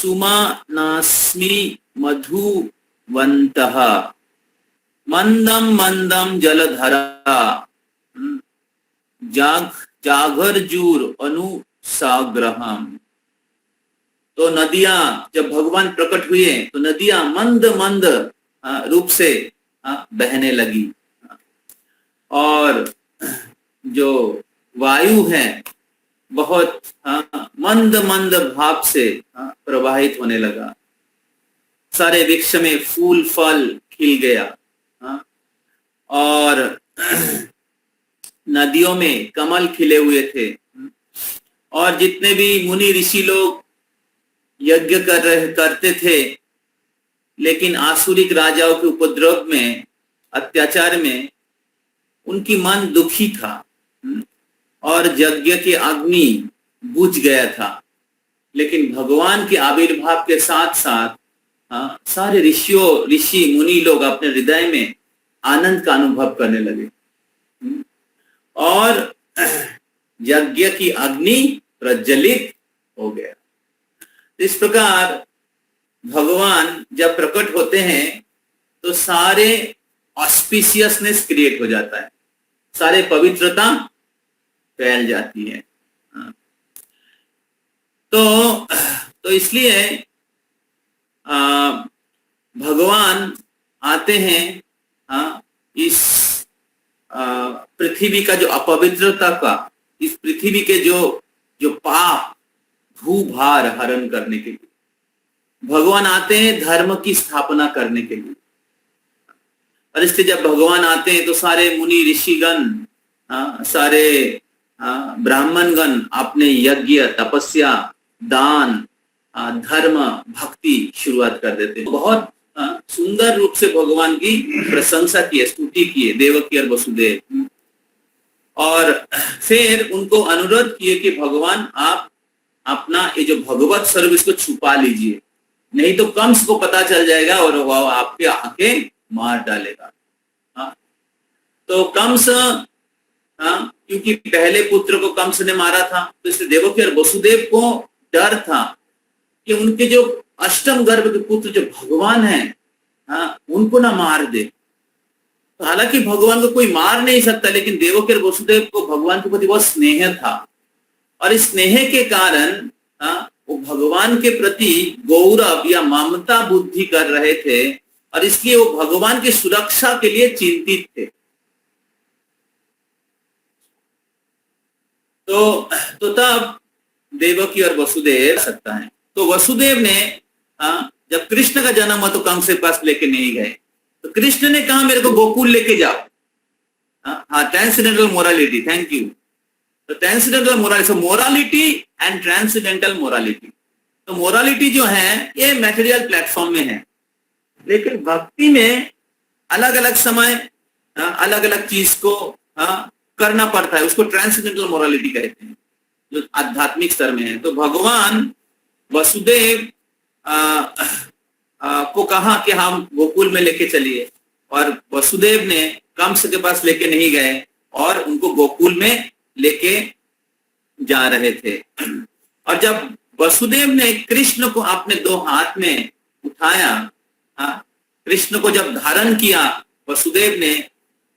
सुमा नास्मि मधुवन्तः मंदम मंदम जलधरा जागरजूर अनुसाग्रहम। तो नदियां जब भगवान प्रकट हुए तो नदियां मंद मंद रूप से बहने लगी, और जो वायु है बहुत मंद मंद भाव से प्रवाहित होने लगा। सारे वृक्ष में फूल फल खिल गया, और नदियों में कमल खिले हुए थे, और जितने भी मुनि ऋषि लोग यज्ञ करते थे, लेकिन आसुरिक राजाओं के उपद्रव में, अत्याचार में उनकी मन दुखी था, और यज्ञ के अग्नि बुझ गया था। लेकिन भगवान के आविर्भाव के साथ साथ सारे ऋषि मुनि लोग अपने हृदय में आनंद का अनुभव करने लगे, और यज्ञ की अग्नि प्रज्वलित हो गया। इस प्रकार भगवान जब प्रकट होते हैं तो सारे ऑस्पिशियसनेस क्रिएट हो जाता है, सारे पवित्रता फैल जाती है। तो इसलिए भगवान आते हैं इस पृथ्वी का जो अपवित्रता का, इस पृथ्वी के जो पाप भूभार हरण करने के लिए भगवान आते हैं, धर्म की स्थापना करने के लिए। और इसलिए जब भगवान आते हैं तो सारे मुनि ऋषिगण, सारे ब्राह्मणगण अपने यज्ञ, तपस्या, दान, धर्म, भक्ति शुरुआत कर देते हैं। बहुत सुंदर रूप से भगवान की प्रशंसा की, स्तुति की देवकी और वसुदेव, और फिर उनको अनुरोध किए कि भगवान आप अपना ये जो भगवत स्वरूप इसको छुपा लीजिए, नहीं तो कंस को पता चल जाएगा और वह आपके आके मार डालेगा। तो कंस, क्योंकि पहले पुत्र को कंस ने मारा था, तो इसलिए देवकी और वसुदेव को डर था कि उनके जो अष्टम गर्भ के पुत्र जो भगवान हैं, उनको ना मार दे। तो हालांकि भगवान को कोई मार नहीं सकता, लेकिन देवकी और वसुदेव को भगवान के प्रति बहुत स्नेह था, और इस स्नेह के कारण वो भगवान के प्रति गौरव या ममता बुद्धि कर रहे थे, और इसलिए वो भगवान की सुरक्षा के लिए चिंतित थे। तो तब देवकी और वसुदेव सकता है। तो वसुदेव ने जब कृष्ण का जन्म हुआ तो कंस के पास लेके नहीं गए, तो कृष्ण ने कहा मेरे को गोकुल लेके जाओ। Transcendental morality, thank you. तो transcendental morality, morality and transcendental morality. तो मोरालिटी जो है ये मैटेरियल प्लेटफॉर्म में है, लेकिन भक्ति में अलग अलग समय अलग अलग चीज को करना पड़ता है, उसको ट्रांसेंडेंटल मोरालिटी कहते हैं, जो आध्यात्मिक स्तर में है। तो भगवान वसुदेव को कहा कि हम गोकुल में लेके चलिए, और वसुदेव ने कंस के पास लेके नहीं गए और उनको गोकुल में लेके जा रहे थे। और जब वसुदेव ने कृष्ण को अपने दो हाथ में उठाया, कृष्ण को जब धारण किया वसुदेव ने,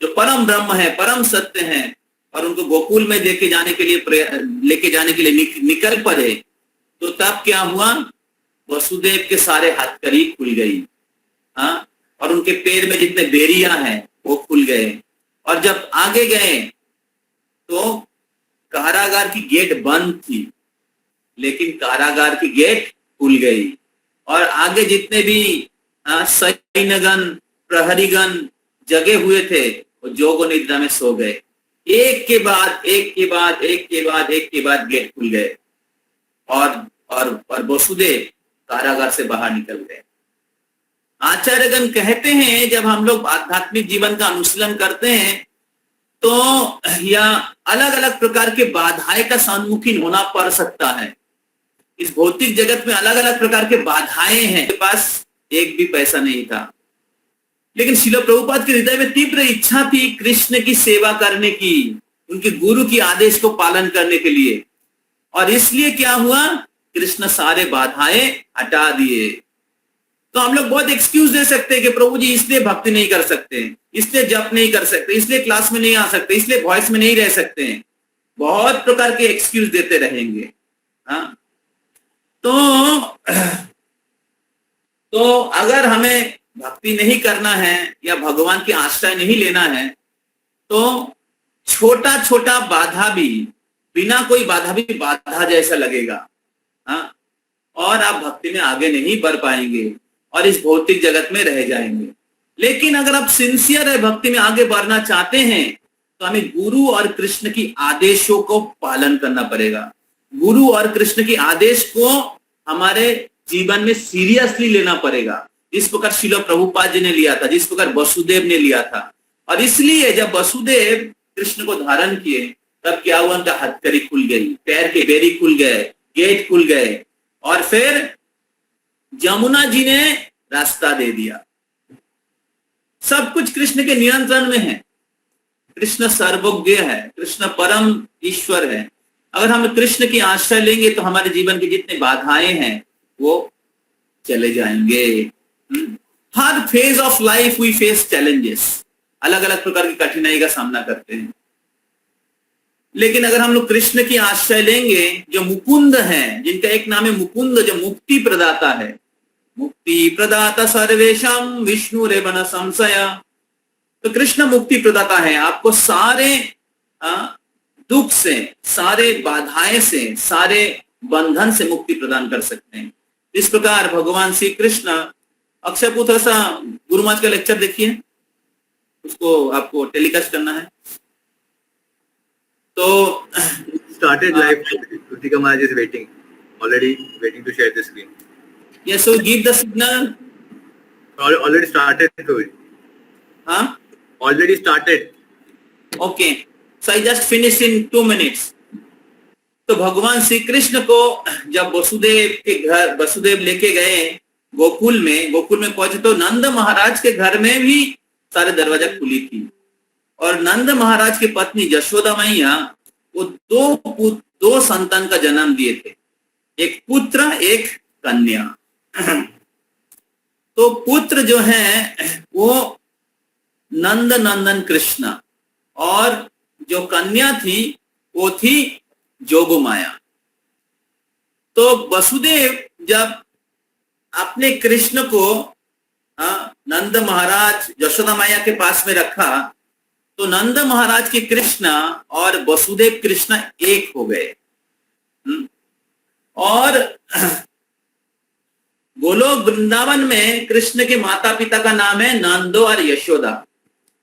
जो परम ब्रह्म है, परम सत्य है, और उनको गोकुल में लेके जाने के लिए निकल पड़े, तो तब क्या हुआ, वसुदेव के सारे हथकड़ी खुल गई, और उनके पैर में जितने बेरियां हैं वो खुल गए। और जब आगे गए तो कारागार की गेट बंद थी, लेकिन कारागार की गेट खुल गई, और आगे जितने भी सैन्यगण, प्रहरीगण जगे हुए थे वो जोग निद्रा में सो गए। एक के बाद एक गेट खुल गए, और वसुदेव कारागार से बाहर निकल गए। आचार्यगण कहते हैं जब हम लोग आध्यात्मिक जीवन का अनुशीलन करते हैं तो या अलग अलग प्रकार के बाधाएं का सम्मुखीन होना पड़ सकता है। इस भौतिक जगत में अलग अलग प्रकार के बाधाएं हैं। मेरे पास एक भी पैसा नहीं था, लेकिन श्रील प्रभुपाद के हृदय में तीव्र इच्छा थी कृष्ण की सेवा करने की, उनके गुरु की आदेश को पालन करने के लिए। और इसलिए क्या हुआ कृष्ण सारे बाधाएं हटा दिए। तो हम लोग बहुत एक्सक्यूज दे सकते हैं कि प्रभु जी इसलिए भक्ति नहीं कर सकते, इसलिए जप नहीं कर सकते, इसलिए क्लास में नहीं आ सकते, इसलिए वॉइस में नहीं रह सकते हैं, बहुत प्रकार के एक्सक्यूज देते रहेंगे। हाँ, तो अगर हमें भक्ति नहीं करना है या भगवान की आश्रय नहीं लेना है, तो छोटा छोटा बाधा भी, बिना कोई बाधा भी बाधा जैसा लगेगा। हाँ, और आप भक्ति में आगे नहीं बढ़ पाएंगे और इस भौतिक जगत में रह जाएंगे। लेकिन अगर आप सिंसियर है, भक्ति में आगे बढ़ना चाहते हैं, तो हमें गुरु और कृष्ण की आदेशों को पालन करना पड़ेगा। गुरु और कृष्ण की आदेश को हमारे जीवन में सीरियसली लेना पड़ेगा, जिस प्रकार श्रील प्रभुपाद जी ने लिया था, जिस प्रकार वसुदेव ने लिया था। और इसलिए जब वसुदेव कृष्ण को धारण किए, तब क्या हुआ, उनका हथकड़ी खुल गई, पैर के बेरी खुल गए, गेट खुल गए, और फिर जमुना जी ने रास्ता दे दिया। सब कुछ कृष्ण के नियंत्रण में है। कृष्ण सर्वज्ञ है, कृष्ण परम ईश्वर है। अगर हम कृष्ण की आश्रय लेंगे तो हमारे जीवन की जितने बाधाएं हैं वो चले जाएंगे। हर phase of life we face challenges, अलग अलग प्रकार की कठिनाई का सामना करते हैं। लेकिन अगर हम लोग कृष्ण की आश्रय लेंगे, जो मुकुंद है, जिनका एक नाम है मुकुंद, जो मुक्ति प्रदाता है, मुक्ति प्रदाता सर्वेशम विष्णु रेवन संशय, तो कृष्ण मुक्ति प्रदाता है। आपको सारे दुख से, सारे बाधाएं से, सारे बंधन से मुक्ति प्रदान कर सकते हैं। इस प्रकार भगवान श्री कृष्ण, अक्षय पुत्र सा गुरुमाज का लेक्चर देखिए, उसको आपको टेलीकास्ट करना है। तो started live. Kritika Maharaj is waiting, already waiting to share the screen. Yes, so give the signal. Already started. Huh? Already started. Okay, so I just finished in 2 minutes. तो भगवान श्री कृष्ण को जब वसुदेव के घर, वसुदेव लेके गए गोकुल में पहुंचे, तो नंद महाराज के घर में भी सारे दरवाजा खुली थी। और नंद महाराज की पत्नी यशोदा मैया वो दो संतान का जन्म दिए थे, एक पुत्र एक कन्या। तो पुत्र जो है वो नंद नंदन कृष्ण, और जो कन्या थी वो थी जोगमाया। तो वसुदेव जब अपने कृष्ण को नंद महाराज यशोदा मैया के पास में रखा, तो नंद महाराज के कृष्ण और वसुदेव कृष्ण एक हो गए। और गोलोक वृंदावन में कृष्ण के माता पिता का नाम है नंदो और यशोदा।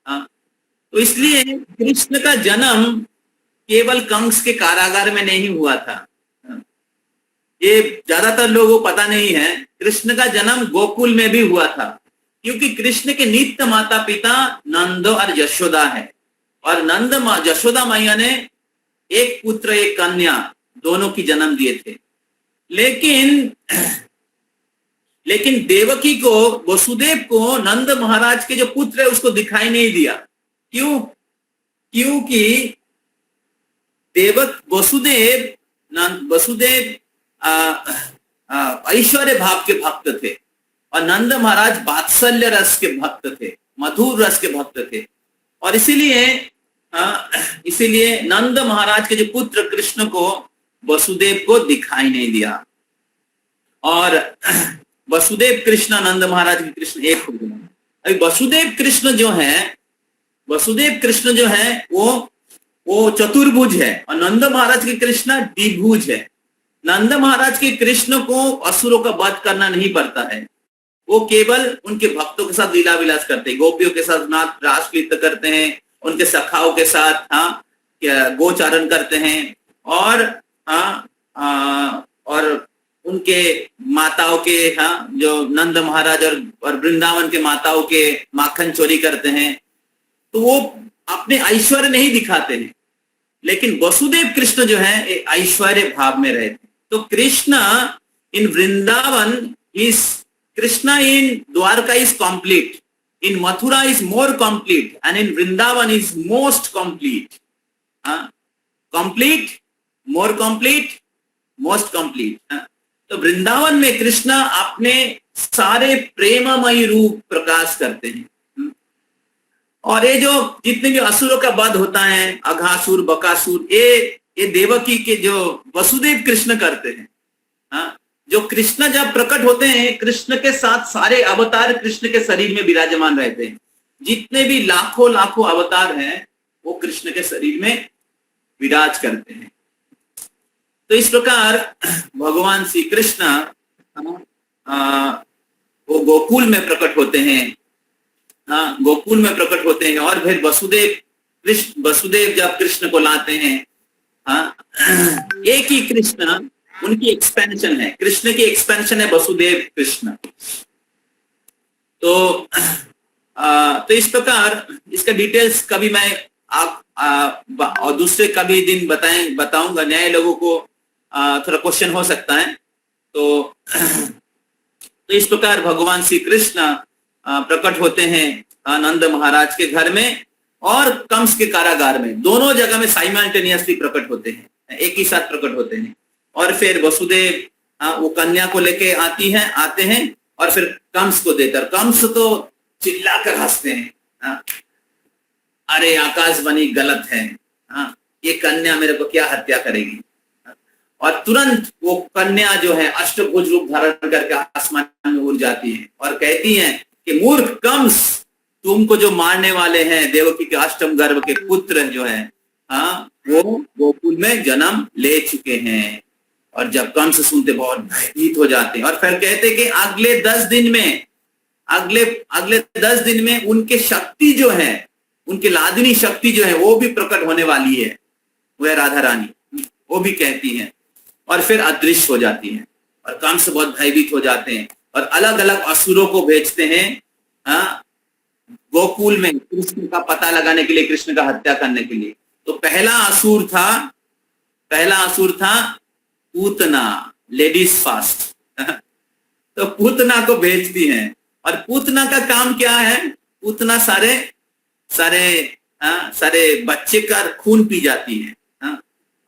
तो इसलिए कृष्ण का जन्म केवल कंस के कारागार में नहीं हुआ था। ये ज्यादातर लोगों को पता नहीं है, कृष्ण का जन्म गोकुल में भी हुआ था, क्योंकि कृष्ण के नित्य माता पिता नंद और यशोदा है। और नंद यशोदा मैया ने एक पुत्र एक कन्या दोनों की जन्म दिए थे। लेकिन देवकी को, वसुदेव को नंद महाराज के जो पुत्र है उसको दिखाई नहीं दिया। क्यों? क्योंकि वसुदेव ऐश्वर्य भाव के भक्त थे और नंद महाराज वात्सल्य रस के भक्त थे, मधुर रस के भक्त थे। और इसीलिए नंद महाराज के जो पुत्र कृष्ण को वसुदेव को दिखाई नहीं दिया। और वसुदेव कृष्ण, नंद महाराज के कृष्ण एक हो गए। अभी वसुदेव कृष्ण जो है वो चतुर्भुज है, और नंद महाराज के कृष्ण द्विभुज है। नंद महाराज के कृष्ण को असुरों का वध करना नहीं पड़ता है, वो केवल उनके भक्तों के साथ लीला विलास करते हैं, गोपियों के साथ नाथ रास नृत्य करते हैं, उनके सखाओं के साथ गोचारण करते हैं, और उनके माताओं के जो नंद महाराज और वृंदावन के माताओं के माखन चोरी करते हैं। तो वो अपने ऐश्वर्य नहीं दिखाते हैं, लेकिन वसुदेव कृष्ण जो है ऐश्वर्य भाव में रहते हैं। तो Krishna in Vrindavan is, Krishna in Dwarka is complete, in Mathura is more complete, and in Vrindavan is most complete. Complete, more complete, most complete. तो वृंदावन में कृष्ण अपने सारे प्रेममयी रूप प्रकाश करते हैं। और ये जो जितने भी असुरों का वध होता है, अघासुर, बकासुर, ये देवकी के जो वसुदेव कृष्ण करते हैं। हाँ, जो कृष्ण जब प्रकट होते हैं, कृष्ण के साथ सारे अवतार कृष्ण के शरीर में विराजमान रहते हैं। जितने भी लाखों लाखों अवतार हैं वो कृष्ण के शरीर में विराज करते हैं। तो इस प्रकार भगवान श्री कृष्ण वो गोकुल में प्रकट होते हैं। हाँ, गोकुल में प्रकट होते हैं और फिर वसुदेव जब कृष्ण को लाते हैं, हाँ, एक ही कृष्ण, उनकी एक्सपेंशन है, कृष्ण की एक्सपेंशन है वसुदेव कृष्ण। तो इस प्रकार इसका डिटेल्स कभी मैं और दूसरे कभी दिन बताऊंगा। न्याय लोगों को थोड़ा क्वेश्चन हो सकता है। तो इस प्रकार भगवान श्री कृष्ण प्रकट होते हैं नंद महाराज के घर में और कंस के कारागार में, दोनों जगह में साइमल्टेनियसली प्रकट होते हैं, एक ही साथ प्रकट होते हैं। और फिर वसुदेव वो कन्या को लेके आते हैं और फिर कंस को देते हैं। कंस तो चिल्लाकर हंसते हैं, अरे आकाशवाणी गलत है, ये कन्या मेरे को क्या हत्या करेगी। और तुरंत वो कन्या जो है अष्टभुज रूप धारण करके आसमान में उड़ जाती है और कहती है कि मूर्ख कंस, तुमको जो मारने वाले हैं देवकी के अष्टम गर्भ के पुत्र जो है, वो गोकुल में जन्म ले चुके हैं। और जब कंस सुनते बहुत भयभीत हो जाते हैं और फिर कहते कि अगले 10 दिन में उनके शक्ति जो है, उनकी लादनी शक्ति जो है वो भी प्रकट होने वाली है, वो है राधा रानी, वो भी कहती हैं। और फिर अदृश्य हो जाती हैं और कंस बहुत भयभीत हो जाते हैं और अलग अलग असुरों को भेजते हैं गोकुल में कृष्ण का पता लगाने के लिए, कृष्ण का हत्या करने के लिए। तो पहला असुर था पूतना, लेडीज फास्ट। तो पूतना को भेजती हैं और पूतना का काम क्या है? पूतना सारे बच्चे का खून पी जाती है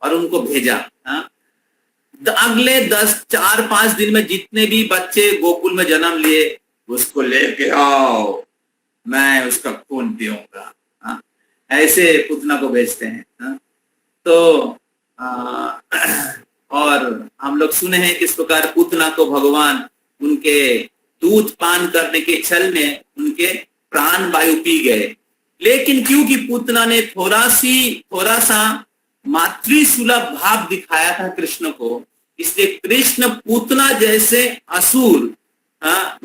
और उनको भेजा। अगले 4-5 दिन में जितने भी बच्चे गोकुल में जन्म लिए उसको लेके आओ, मैं उसका खून पीऊंगा। ऐसे पूतना को भेजते हैं। तो और हम लोग सुने हैं किस प्रकार पूतना को भगवान उनके दूध पान करने के छल में उनके प्राण वायु पी गए। लेकिन क्योंकि पूतना ने थोड़ा सा मातृसुलभ भाव दिखाया था कृष्ण को, इसलिए कृष्ण पूतना जैसे असुर,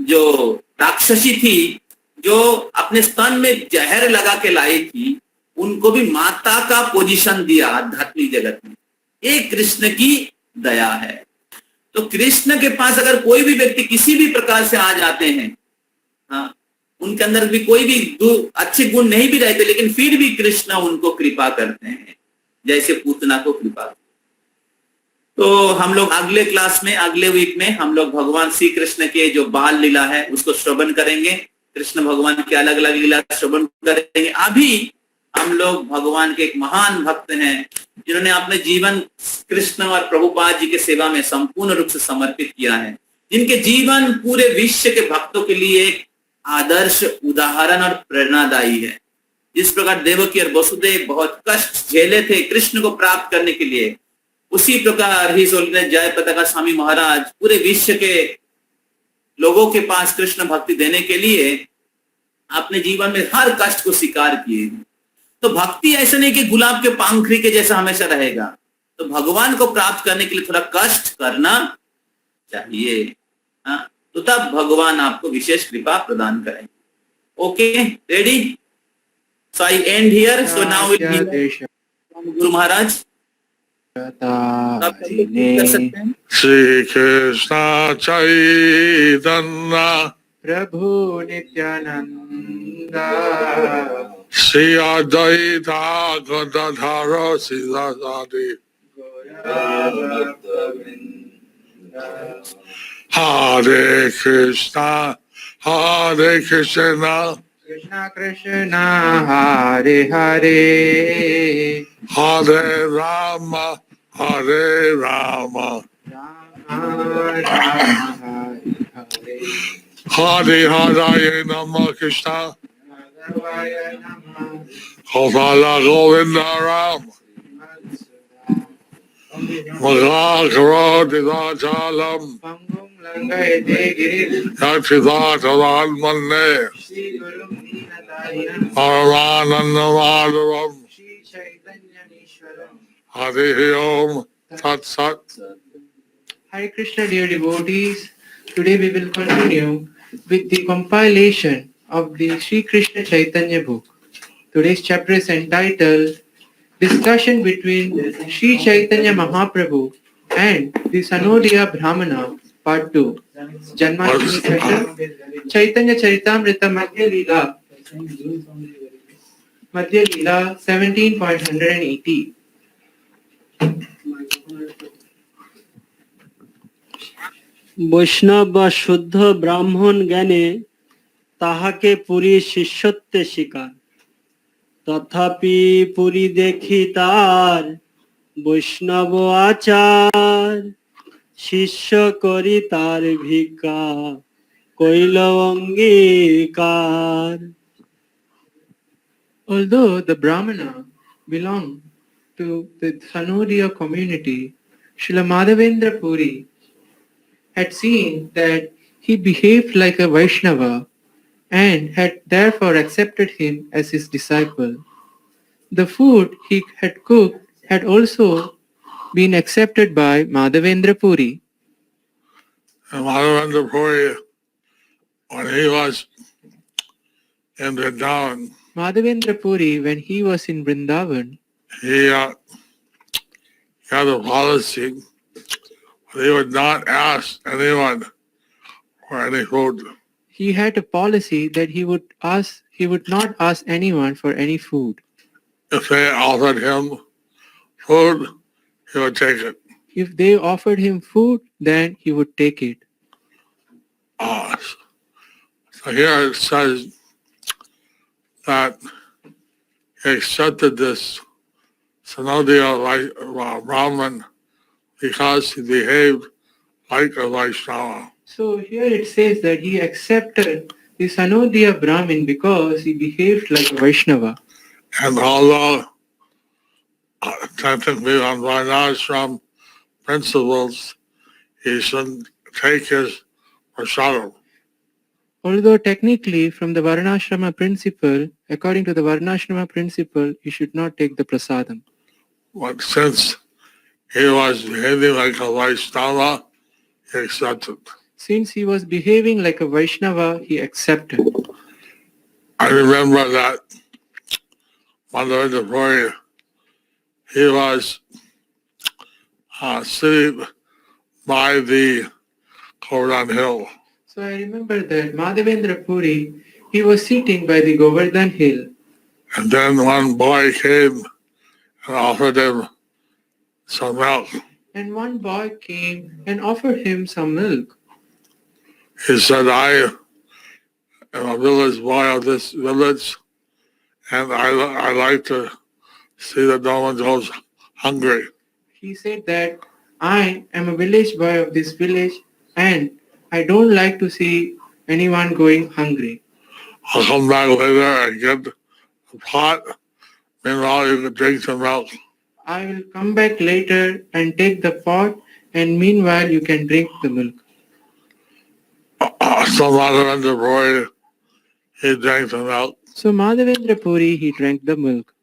जो राक्षसी थी, जो अपने स्तन में जहर लगा के लाई थी, उनको भी माता का पोजीशन दिया आध्यात्मिक जगत में। ये कृष्ण की दया है। तो कृष्ण के पास अगर कोई भी व्यक्ति किसी भी प्रकार से आ जाते हैं, उनके अंदर भी कोई भी अच्छे गुण नहीं भी रहते, लेकिन फिर भी कृष्ण उनको कृपा करते हैं, जैसे पूतना को कृपा। तो हम लोग अगले क्लास में, अगले वीक में हम लोग भगवान श्री कृष्ण के जो बाल लीला है उसको श्रवण करेंगे। कृष्ण भगवान के अलग अलग लीला श्रवण करेंगे। अभी हम लोग भगवान के एक महान भक्त हैं जिन्होंने अपने जीवन कृष्ण और प्रभुपाद जी के सेवा में संपूर्ण रूप से समर्पित किया है, जिनके जीवन पूरे विश्व के भक्तों के लिए एक आदर्श, उदाहरण और प्रेरणादायी है। जिस प्रकार देवकी और वसुदेव बहुत कष्ट झेले थे कृष्ण को प्राप्त करने के लिए, उसी प्रकार ही जय पताका स्वामी महाराज पूरे विश्व के लोगों के पास कृष्ण भक्ति देने के लिए अपने जीवन में हर कष्ट को स्वीकार किए। तो भक्ति ऐसा नहीं कि गुलाब के पंखुड़ी के जैसा हमेशा रहेगा। तो भगवान को प्राप्त करने के लिए थोड़ा कष्ट करना चाहिए, तो तब भगवान आपको विशेष कृपा प्रदान करेंगे। Okay, ready? So I and here. So now Guru Maharaj कर सकते हैं। श्री कृष्ण चैतन्य प्रभु नित्यानंद श्री अद्वैता गदाधर श्रीवासादि हरे Krishna Krishna Krishna Hare Hare Hare Ram Ram Rama Hare Hare. Hare Hare Namah Krishna. Madhavaya Namah. Gopala Govinda Ram. Magakaro Divachalam. Pangum Langayate Girir. Yakshidataran Mande. Shri Guru Deenatarinam. Paramananda Madhavam. Shri Chaitanya Ishwaram. Hare Om Tat Sat. Hare Krishna, dear devotees. Today we will continue with the compilation of the Sri Krishna Chaitanya book. Today's chapter is entitled Discussion between Sri Chaitanya Mahaprabhu and the Sanodiya Brahmana, Part 2. Janmashtami session. Chaitanya Charitamrita Madhya Leela. Madhya Leela 17.180. বৈষ্ণব বা শুদ্ধ ব্রাহ্মণ জ্ঞানে তাহাকে পুরী শিষ্যত্বে স্বীকার, তথাপি পুরী দেখি তার বৈষ্ণব আচার, শিষ্য করি তার ভিক্ষা কইল অঙ্গীকার। Although the Brahmana belonged to the Sanodiya community, Srila Madhavendra Puri had seen that he behaved like a Vaishnava and had therefore accepted him as his disciple. The food he had cooked had also been accepted by Madhavendra Puri. And Madhavendra Puri, when he was in Vrindavan, Madhavendra Puri, when he was in Vrindavan, he had a policy. He would not ask anyone for any food. he had a policy that he would not ask anyone for any food. If they offered him food, he would take it. If they offered him food, then he would take it. So here it says that he accepted this Sanodiya Brahman because he behaved like a Vaishnava. So here it says that he accepted the Sanodiya Brahmin because he behaved like a Vaishnava. And although technically on Varnashram principles, he shouldn't take his prasadam. Although technically from the Varnashrama principle, according to the Varnashrama principle, he should not take the prasadam. But since he was behaving like a Vaishnava, he accepted. Since he was behaving like a Vaishnava, he accepted. I remember that Madhavendra Puri, he was sitting by the Govardhan Hill. So I remember that Madhavendra Puri, he was sitting by the Govardhan hill. And then one boy came and offered him some milk. And one boy came and offered him some milk. He said, I am a village boy of this village, and I like to see that no one goes hungry. He said that I am a village boy of this village and I don't like to see anyone going hungry. I'll come back later and get a pot. Meanwhile, you can drink some milk. I will come back later and take the pot, and meanwhile you can drink the milk. So Madhavendra Puri, he drank the milk. So Madhavendra Puri, he drank the milk.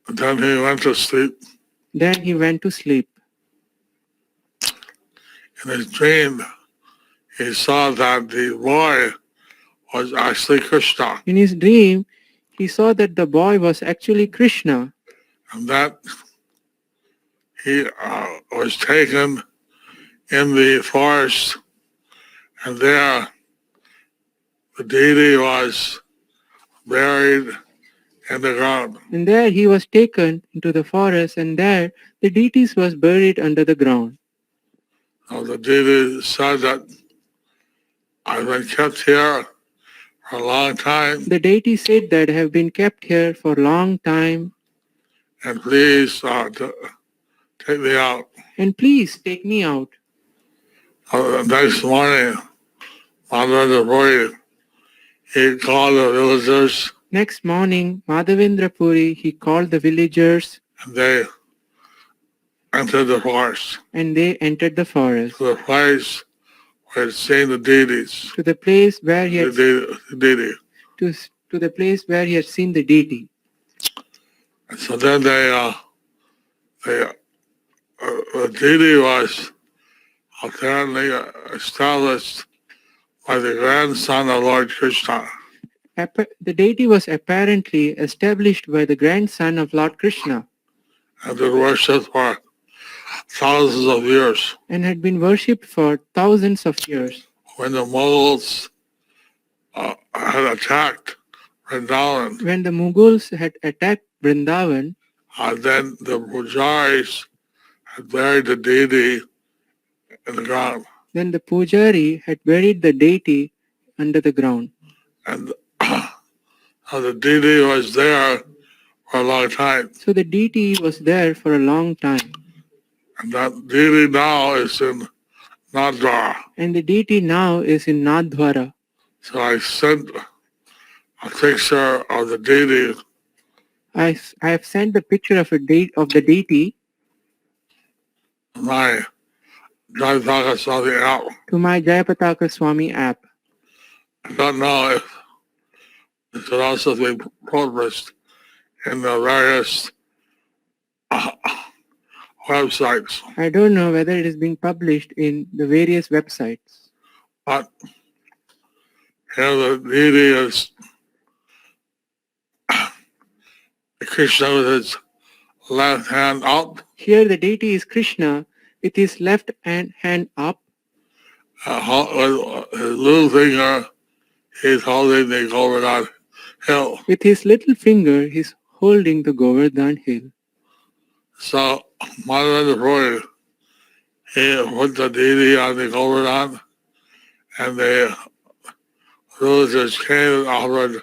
Then he went to sleep. Then he went to sleep. In his dream, he saw that the boy was actually Krishna, In his dream, he saw that the boy was actually Krishna, and that he was taken in the forest, and there the deity was buried in the ground. and there he was taken into the forest, and there the deities was buried under the ground. Now the deity said that I've been kept here for a long time, The deity said that I have been kept here for a long time, and please take me out. and please take me out. Next morning, Madhavendra Puri, he called the villagers Next morning, Madhavendra Puri, he called the villagers and they entered the forest and they entered the forest to the place where he'd seen the deities, to the place where he had the deity. to the place where he had seen the deity. And so then the deity was apparently established by the grandson of Lord Krishna. The deity was apparently established by the grandson of Lord Krishna And been worshipped for thousands of years. and had been worshipped for thousands of years. When the Mughals had attacked Vrindavan, When the Mughals had attacked Vrindavan, then the Pujaris had buried the deity in the ground. then the pujari had buried the deity under the ground. And the deity was there for a long time. So the deity was there for a long time. And that deity now is in Nadra. And the deity now is in Nadhwara. So I sent a picture of the deity I have sent the picture of the deity in my Jayataka Swami app. to my Jayapataka Swami app. I don't know if it could also be published in the various websites. I don't know whether it is being published in the various websites. But here the deity is Krishna with his left hand up, Here the deity is Krishna with his left hand up. with his little finger, he's holding the Govardhan hill. With his little finger, he's holding the Govardhan hill. So Madhavendra Puri, he put the deity on the Govardhan, and the villagers came and offered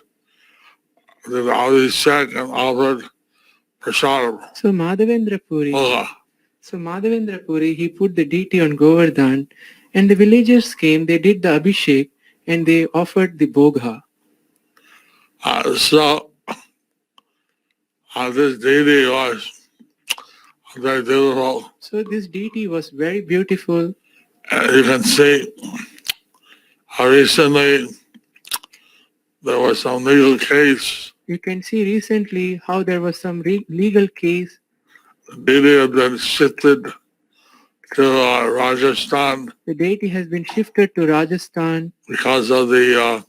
the Abhishek and offered prasadam. So Madhavendra Puri, he put the deity on Govardhan, and the villagers came, they did the Abhishek, and they offered the Bogha. So this deity was very beautiful. So this deity was very beautiful. You can see recently there was some legal case. You can see recently how there was some legal case. The deity had been shifted to Rajasthan The deity has been shifted to Rajasthan because of the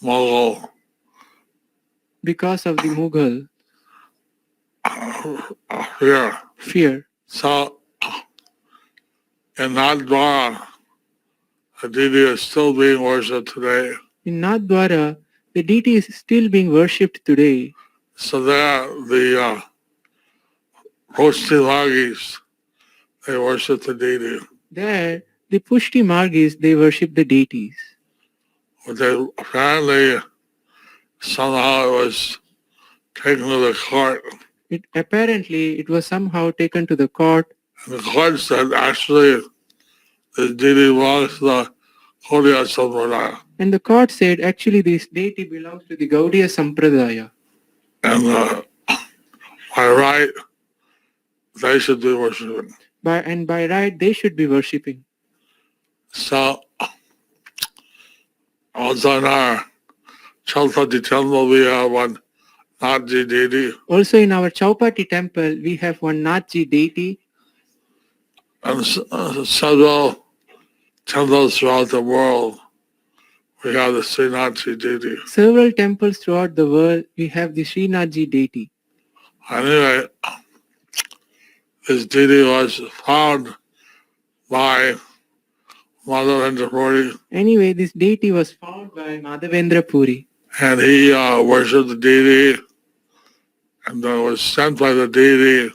Mughal because of the Mughal fear. So in Nadwara, the deity is still being worshipped today. In Nadhwara, the deity is still being worshipped today. So there, the Pushti Margis, they worship the deity. There, the Pushti Margis, they worship the deities. But they apparently somehow it was taken to the court. It was somehow taken to the court, And the court said actually the deity belongs to the Gaudiya Sampradaya. and the court said actually this deity belongs to the Gaudiya Sampradaya. And by right, they should be worshipping. By right, they should be worshipping. So also in our Chaupati temple, we have one Nathji deity. Also in our Chaupati temple, we have one Nathji deity, And several temples throughout the world, we have the Srinathji deity. Several temples throughout the world, we have the Srinathji deity. Anyway, this deity was found by Madhavendra Puri, Anyway, this deity was found by Madhavendra Puri, and he worshipped the deity, and was sent by the deity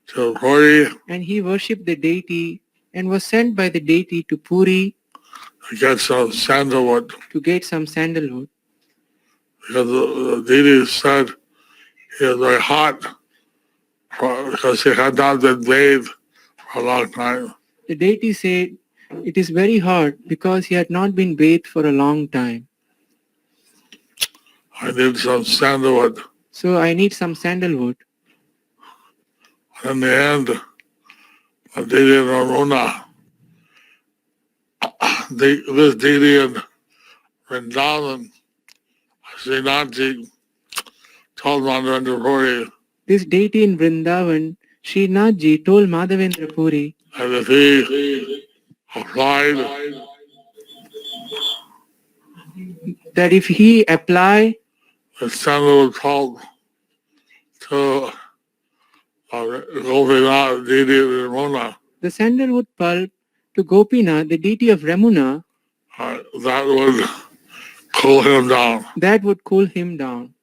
to Puri and he worshipped the deity and was sent by the deity to Puri to get some sandalwood, to get some sandalwood. because the deity said he was very hot because he had not been bathed for a long time. The deity said it is very hot because he had not been bathed for a long time. I need some sandalwood. So I need some sandalwood. In the end, the deity of Ramuna, this deity in Vrindavan, Srinathji, told Madhavendra Puri This deity in Vrindavan, Srinathji told Madhavendra Puri that if he applied that if he apply the sandalwood pulp to Gopinath, deity of Ramuna, the sandalwood pulp to Gopinath, the deity of Ramuna, that would cool him down. that would cool him down.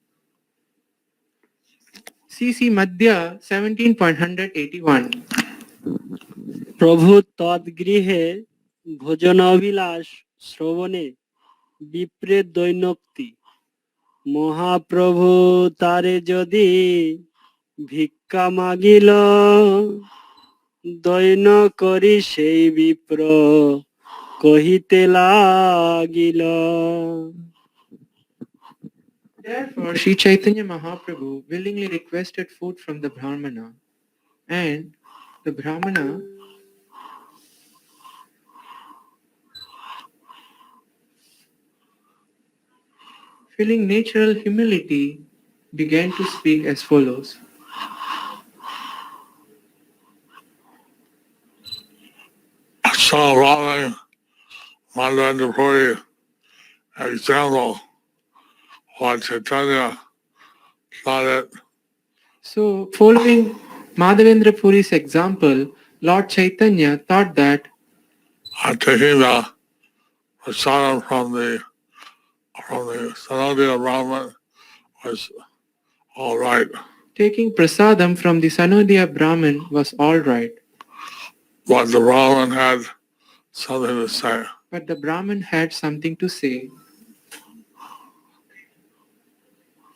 CC Madhya 17.181. প্রভু তদ্গৃহে ভোজনাভিলাষ শ্রবণে বিপ্রের দৈনক্তি মহাপ্রভু তারে যদি ভিক্ষা মাগিল দৈন করি সেই বিপ্র কহিতে লাগিল। Therefore, Sri Chaitanya Mahaprabhu willingly requested food from the Brahmana, and the Brahmana feeling natural humility began to speak as follows. So following Madhavendra Puri example, Lord Chaitanya thought it So, following Madhavendra Puri's example, Lord Chaitanya thought that taking the prasadam from the Sanodiya Brahman was all right. taking prasadam from the Sanodiya Brahmin was all right, But the Brahman had something to say. but the Brahmin had something to say.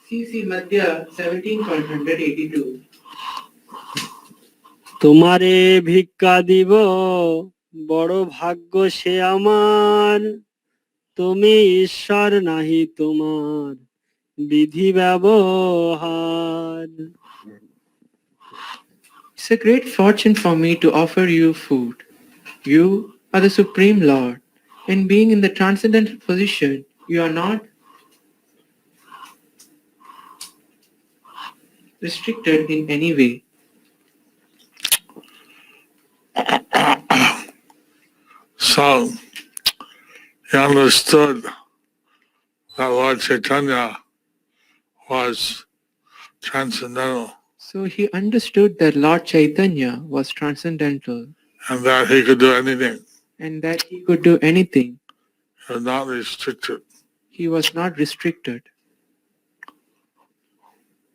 CC Madhya 17.182. তোমারে ভিক্ষা দিব বড় ভাগ্য সে আমার তুমি ঈশ্বর নাহি তোমার বিধি ব্যবহার। It's a great fortune for me to offer you food. You are the Supreme Lord, and being in the transcendental position, you are not restricted in any way. So he understood that Lord Chaitanya was transcendental So he understood that Lord Chaitanya was transcendental and that he could do anything. and that he could do anything. He was not restricted. He was not restricted.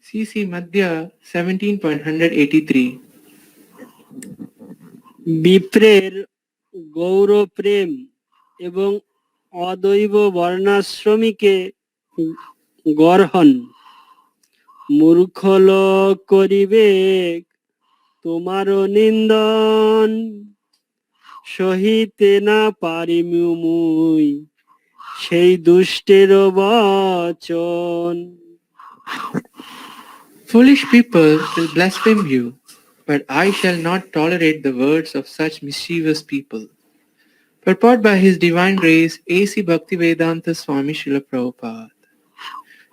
CC Madhya 17.183. বিপ্রের Gour প্রেম এবং অদৈব বর্ণাশ্রমীকে গর্হণ মূর্খ লোক করিবে তোমার নিন্দন সহিতে না পারি মুই সেই দুষ্টের বচন। Foolish people will blaspheme you, but I shall not tolerate the words of such mischievous people. Purport by His Divine Grace, A.C. Bhaktivedanta Swami Srila Prabhupada.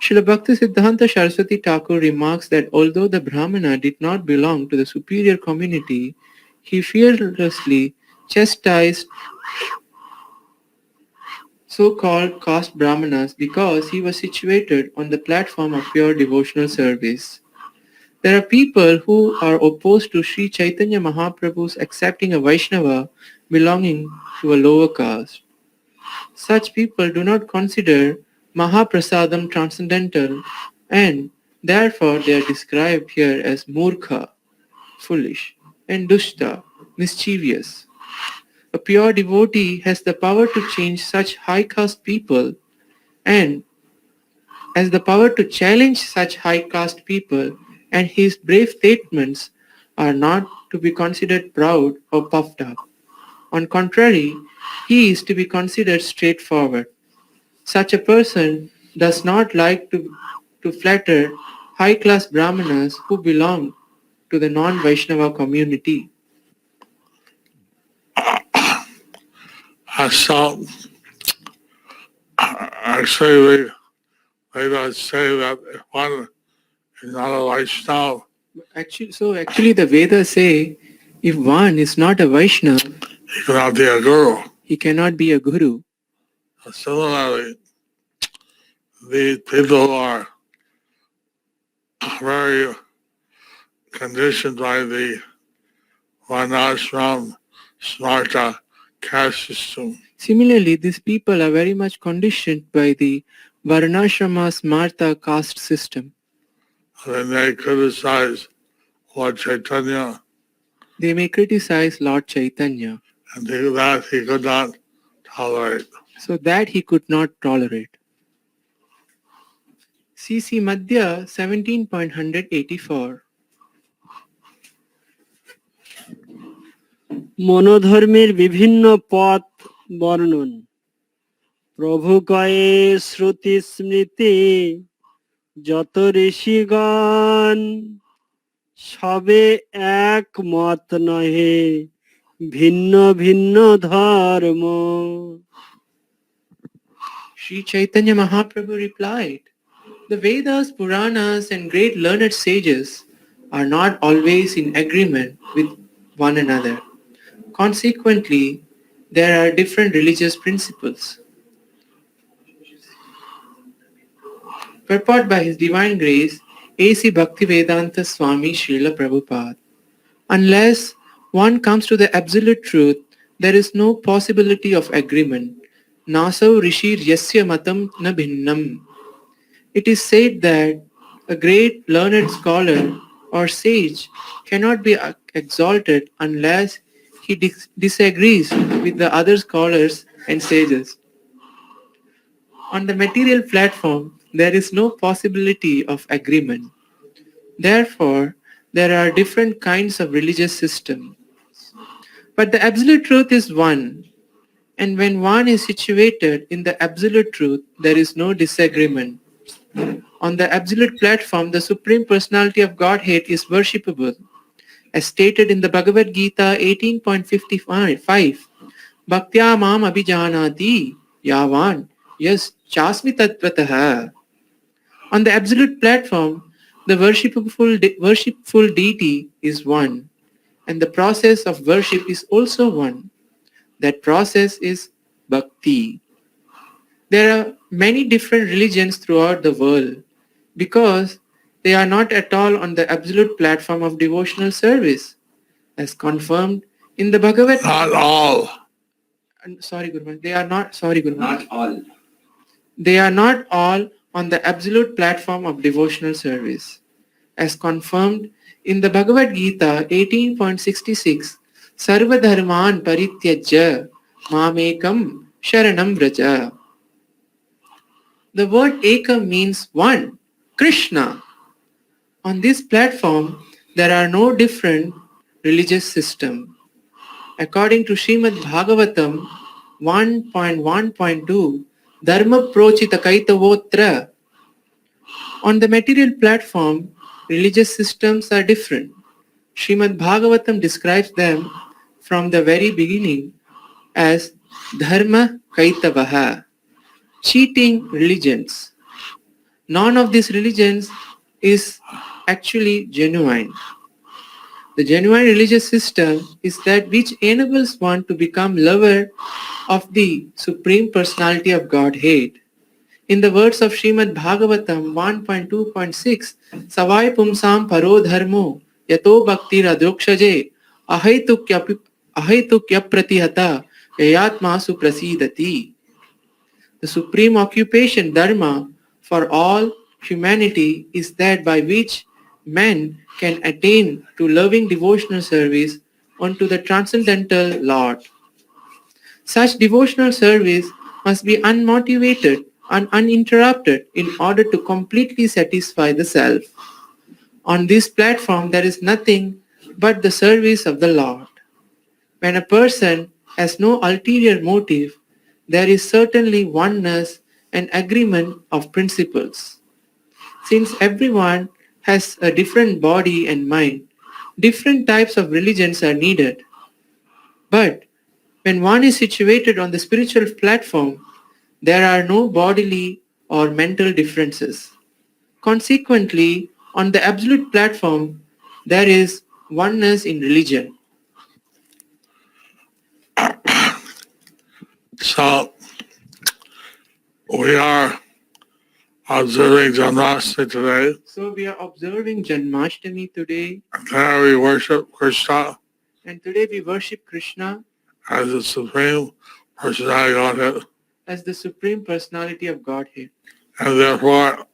Srila Bhaktisiddhanta Saraswati Thakur remarks that although the Brahmana did not belong to the superior community, he fearlessly chastised so-called caste Brahmanas because he was situated on the platform of pure devotional service. There are people who are opposed to Sri Chaitanya Mahaprabhu's accepting a Vaishnava belonging to a lower caste. Such people do not consider Mahaprasadam transcendental, and therefore they are described here as Murkha, foolish, and Dushta, mischievous. A pure devotee has the power to change such high caste people and has the power to challenge such high caste people, and his brave statements are not to be considered proud or puffed up. On contrary, he is to be considered straightforward. Such a person does not like to flatter high-class brahmanas who belong to the non-Vaishnava community. So, actually, we don't say that if one is not a Vaishnava, Actually, the Vedas say if one is not a Vaishnava, he cannot be a guru. he cannot be a guru. Similarly, these people who are very conditioned by the Varnashram Smarta caste system. Similarly, these people are very much conditioned by the Varnashrama Smarta caste system. Then they criticize Lord Chaitanya They may criticize Lord Chaitanya, and that he could not tolerate. so that he could not tolerate. CC Madhya 17.184. মনোধর্মের বিভিন্ন পথ বর্ণন প্রভু কয়ে শ্রুতি স্মৃতি যত ঋষিগণ সবে এক মত নহে ভিন্ন ভিন্ন ধর্ম Sri Chaitanya Mahaprabhu replied, the Vedas, Puranas and great learned sages are not always in agreement with one another. Consequently, there are different religious principles. Purport by His Divine Grace, A.C. Bhaktivedanta Swami Srila Prabhupada. Unless one comes to the absolute truth, there is no possibility of agreement. Nasau rishir yasya matam na bhinnam. It is said that a great learned scholar or sage cannot be exalted unless he disagrees with the other scholars and sages. On the material platform, there is no possibility of agreement. Therefore, there are different kinds of religious systems. But the absolute truth is one, and when one is situated in the absolute truth, there is no disagreement. On the absolute platform, the Supreme Personality of Godhead is worshipable. As stated in the Bhagavad Gita 18.55, Bhaktya mam abhijanati yavan yas chasmi tattvataha. On the absolute platform, the worshipful deity is one, and the process of worship is also one. That process is bhakti. There are many different religions throughout the world because they are not at all on the absolute platform of devotional service, as confirmed in the Bhagavad Gita. Not all. Sorry, Guru Maharaj. They are not. Sorry, Guru Maharaj. Not all. They are not all on the absolute platform of devotional service, as confirmed in the Bhagavad Gita 18.66. Sarva dharman parityajya mamekam sharanam vraja. The word ekam means one, Krishna. On this platform, there are no different religious systems. According to Srimad Bhagavatam 1.1.2, Dharma prochita kaitavotra. On the material platform, religious systems are different. Srimad Bhagavatam describes them from the very beginning as Dharma kaitavaha, cheating religions. None of these religions is actually genuine. The genuine religious system is that which enables one to become lover of the Supreme Personality of Godhead. In the words of Srimad Bhagavatam 1.2.6, Savai pumsam paro dharmo yato bhakti radrokshaje ahaitukya pratihata yayatma suprasidati. The supreme occupation, dharma, for all humanity is that by which men can attain to loving devotional service unto the transcendental Lord. Such devotional service must be unmotivated and uninterrupted in order to completely satisfy the self. On this platform, there is nothing but the service of the Lord. When a person has no ulterior motive, there is certainly oneness and agreement of principles. Since everyone has a different body and mind, different types of religions are needed. But when one is situated on the spiritual platform, there are no bodily or mental differences. Consequently, on the absolute platform, there is oneness in religion. So we are observing Janmashtami today. So we are observing Janmashtami today, Today we worship Krishna and today we worship Krishna as the Supreme Personality of Godhead. as the Supreme Personality of Godhead. And therefore,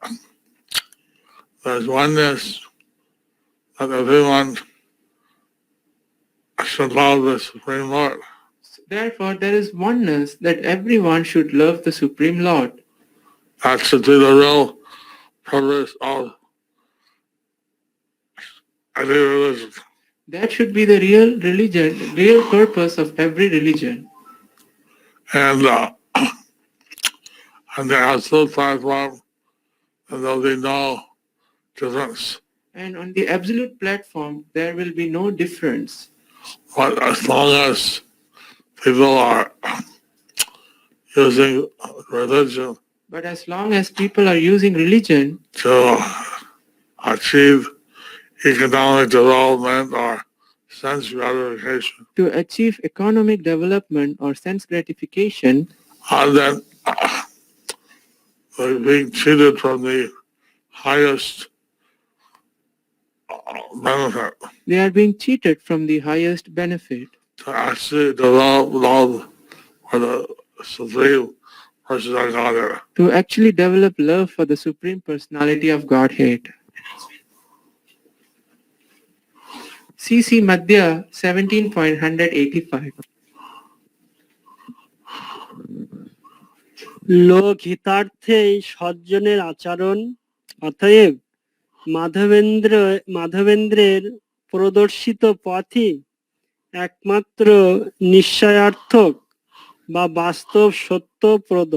there's oneness that everyone should love the Supreme Lord. Therefore, there is oneness that everyone should love the Supreme Lord. That should be the real purpose of any religion. That should be the real religion, real purpose of every religion. And on the absolute platform, and there'll be no difference. And on the absolute platform, there will be no difference. But as long as people are using religion But as long as people are using religion to achieve economic development or sense gratification, to achieve economic development or sense gratification, and then they're being cheated from the highest benefit they are being cheated from the highest benefit. to actually develop love for the Supreme Person of God. To actually develop love for the Supreme Personality of Godhead. CC Madhya 17.185. লোক হিতার্থেই সজ্জনের আচরণ, অতএব মাধবেন্দ্রের প্রদর্শিত পথই একমাত্র নিশ্চয়ার্থক বা বাস্তব সত্যপ্রদ।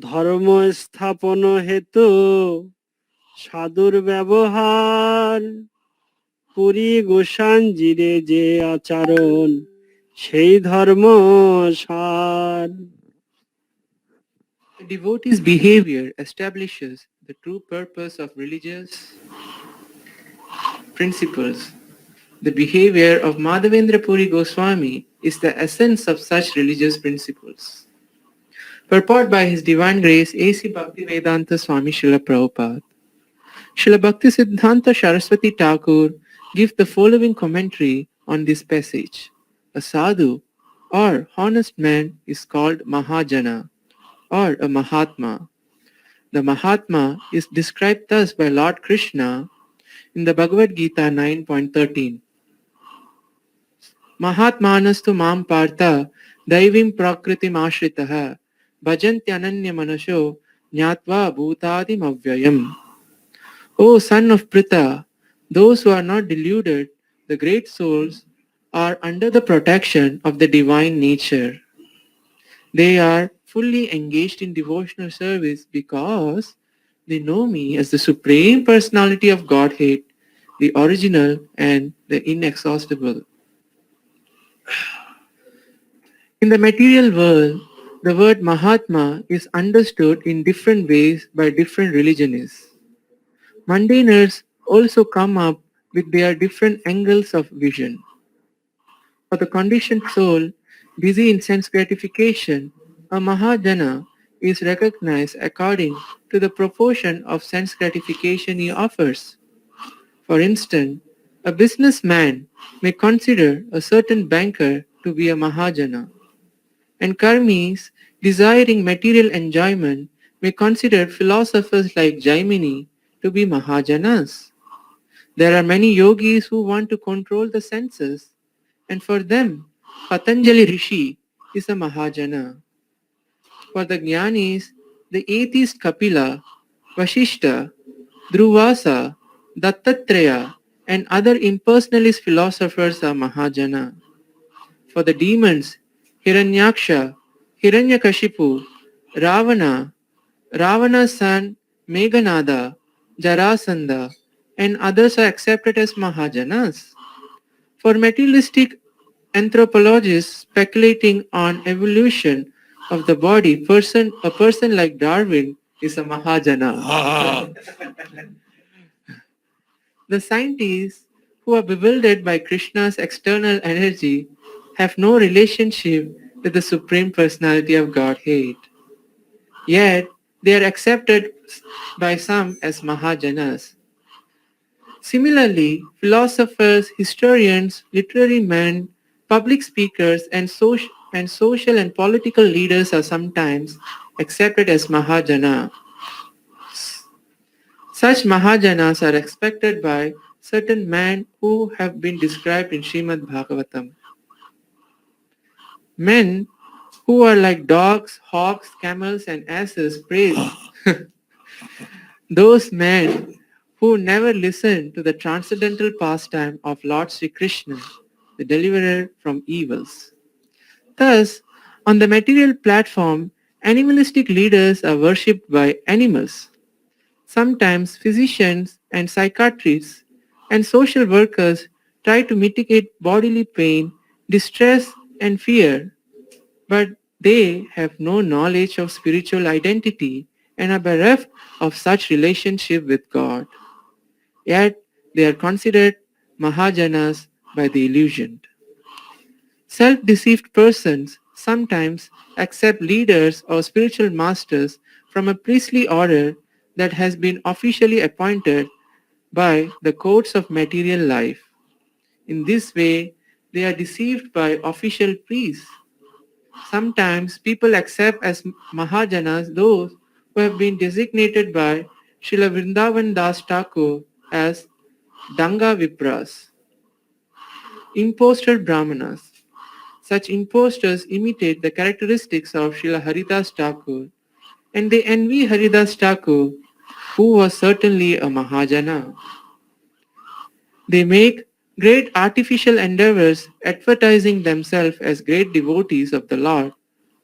ধর্ম স্থাপন হেতু সাধুর ব্যবহার, পুরী গোসাঞ্জিরে যে আচরণ, সেই ধর্ম সার। The devotee's behavior establishes the true purpose of religious principles. The behavior of Madhavendra Puri Goswami is the essence of such religious principles. Purport by His Divine Grace A.C. Bhaktivedanta Swami Srila Prabhupada. Srila Bhaktisiddhanta Saraswati Thakur gives the following commentary on this passage. A sadhu or honest man is called Mahajana or a Mahatma. The Mahatma is described thus by Lord Krishna in the Bhagavad Gita 9.13. Mahatmanastu mam partha daivim prakritim ashritaha bhajantyananya manasho jnatva bhutadim avyayam. O son of Pritha, those who are not deluded, the great souls, are under the protection of the divine nature. They are fully engaged in devotional service because they know me as the Supreme Personality of Godhead, the original and the inexhaustible. In the material world, the word Mahatma is understood in different ways by different religionists. Mundaners also come up with their different angles of vision. For the conditioned soul busy in sense gratification, a Mahajana is recognized according to the proportion of sense gratification he offers. For instance, a businessman may consider a certain banker to be a Mahajana, and karmis desiring material enjoyment may consider philosophers like Jaimini to be Mahajanas. There are many yogis who want to control the senses, and for them, Patanjali Rishi is a Mahajana. For the Jnanis, the atheist Kapila, Vashishta, Dhruvasa, Dattatreya, and other impersonalist philosophers are Mahajana. for the demons Hiranyaksha, Hiranyakashipu, Ravana, Ravana's son Meghanada, Jarasandha, and others are accepted as Mahajanas. For materialistic anthropologists speculating on evolution of the body, a person like Darwin is a Mahajana. The scientists who are bewildered by Krishna's external energy have no relationship with the Supreme Personality of Godhead. Yet, they are accepted by some as Mahajanas. Similarly, philosophers, historians, literary men, public speakers, and social and political leaders are sometimes accepted as Mahajana. Such Mahajanas are expected by certain men who have been described in Srimad Bhagavatam. Men who are like dogs, hawks, camels, and asses praise those men who never listen to the transcendental pastime of Lord Sri Krishna, the deliverer from evils. Thus, on the material platform, animalistic leaders are worshipped by animals. Sometimes physicians and psychiatrists and social workers try to mitigate bodily pain, distress, and fear, but they have no knowledge of spiritual identity and are bereft of such relationship with God. Yet they are considered Mahajanas by the illusioned. Self-deceived persons sometimes accept leaders or spiritual masters from a priestly order that has been officially appointed by the courts of material life. In this way, they are deceived by official priests. Sometimes people accept as Mahajanas those who have been designated by Srila Vrindavan Das Thakur as Danga Vipras, impostor Brahmanas. Such impostors imitate the characteristics of Srila Haridas Thakur, and they envy Haridas Thakur, who was certainly a Mahajana. They make great artificial endeavors advertising themselves as great devotees of the Lord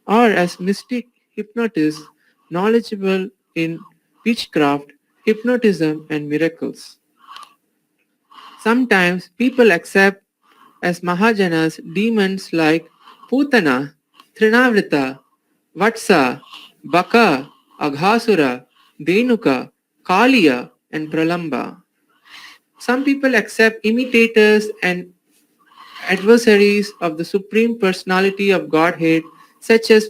or as mystic hypnotists knowledgeable in witchcraft, hypnotism, and miracles. Sometimes people accept as Mahajanas demons like Putana, Trinavrita, Vatsa, Baka, Aghasura, Denuka, Kaliya, and Pralamba. Some people accept imitators and adversaries of the Supreme Personality of Godhead such as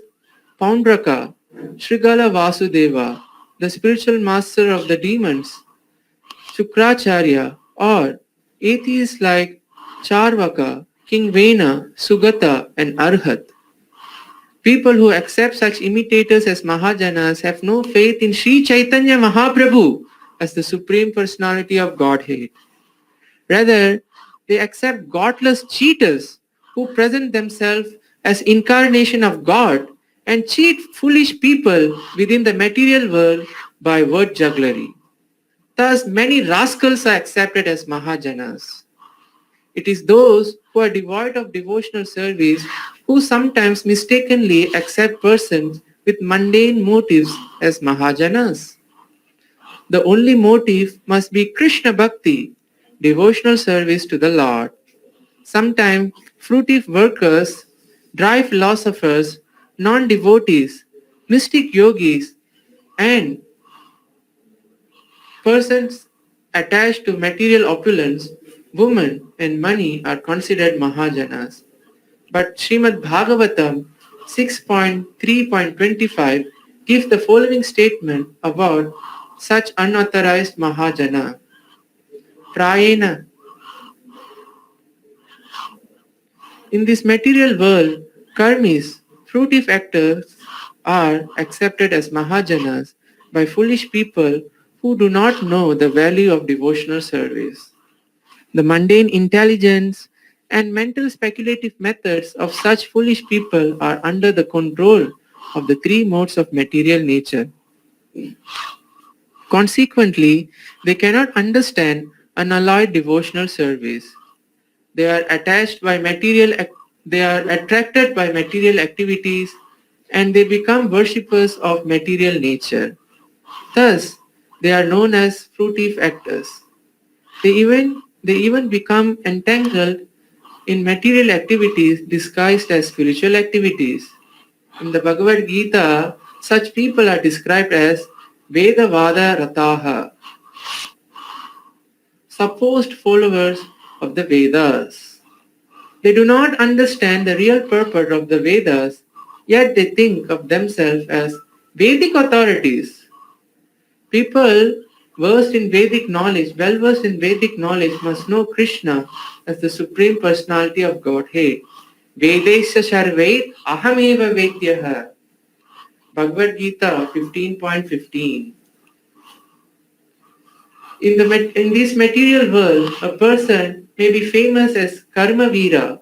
Paundraka, Srigala Vasudeva, the spiritual master of the demons, Shukracharya, or atheists like Charvaka, King Vena, Sugata, and Arhat. People who accept such imitators as Mahajanas have no faith in Sri Chaitanya Mahaprabhu as the Supreme Personality of Godhead. Rather, they accept godless cheaters who present themselves as incarnation of God and cheat foolish people within the material world by word jugglery. Thus, many rascals are accepted as Mahajanas. It is those who are devoid of devotional service who sometimes mistakenly accept persons with mundane motives as Mahajanas. The only motive must be Krishna Bhakti, devotional service to the Lord. Sometimes fruitive workers, dry philosophers, non-devotees, mystic yogis, and persons attached to material opulence, women, and money are considered Mahajanas. But Srimad Bhagavatam 6.3.25 gives the following statement about such unauthorized Mahajana. Prayena. In this material world, karmis, fruitive actors, are accepted as Mahajanas by foolish people who do not know the value of devotional service. The mundane intelligence and mental speculative methods of such foolish people are under the control of the three modes of material nature. Consequently, they cannot understand unalloyed devotional service. They are attached by material They are attracted by material activities and they become worshippers of material nature. Thus, they are known as fruitive actors. They even become entangled in material activities disguised as spiritual activities. In the Bhagavad Gita, such people are described as Vedavada Rataha, supposed followers of the Vedas. They do not understand the real purport of the Vedas, yet they think of themselves as Vedic authorities. People well versed in Vedic knowledge, must know Krishna as the Supreme Personality of Godhead. Vedesya Sarvait Ahameva Vedyaha. Bhagavad Gita 15.15. In this material world, a person may be famous as Karma Veera,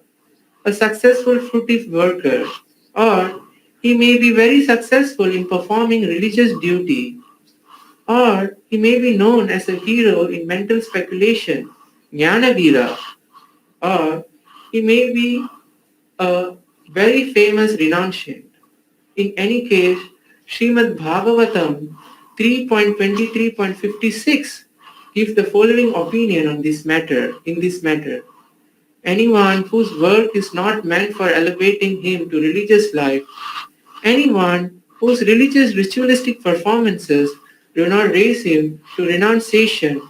a successful fruitive worker, or he may be very successful in performing religious duty, or he may be known as a hero in mental speculation, Jnana Veera, or he may be a very famous renunciant. In any case, Srimad Bhagavatam 3.23.56 gives the following opinion on this matter. In this matter, anyone whose work is not meant for elevating him to religious life, anyone whose religious ritualistic performances do not raise him to renunciation,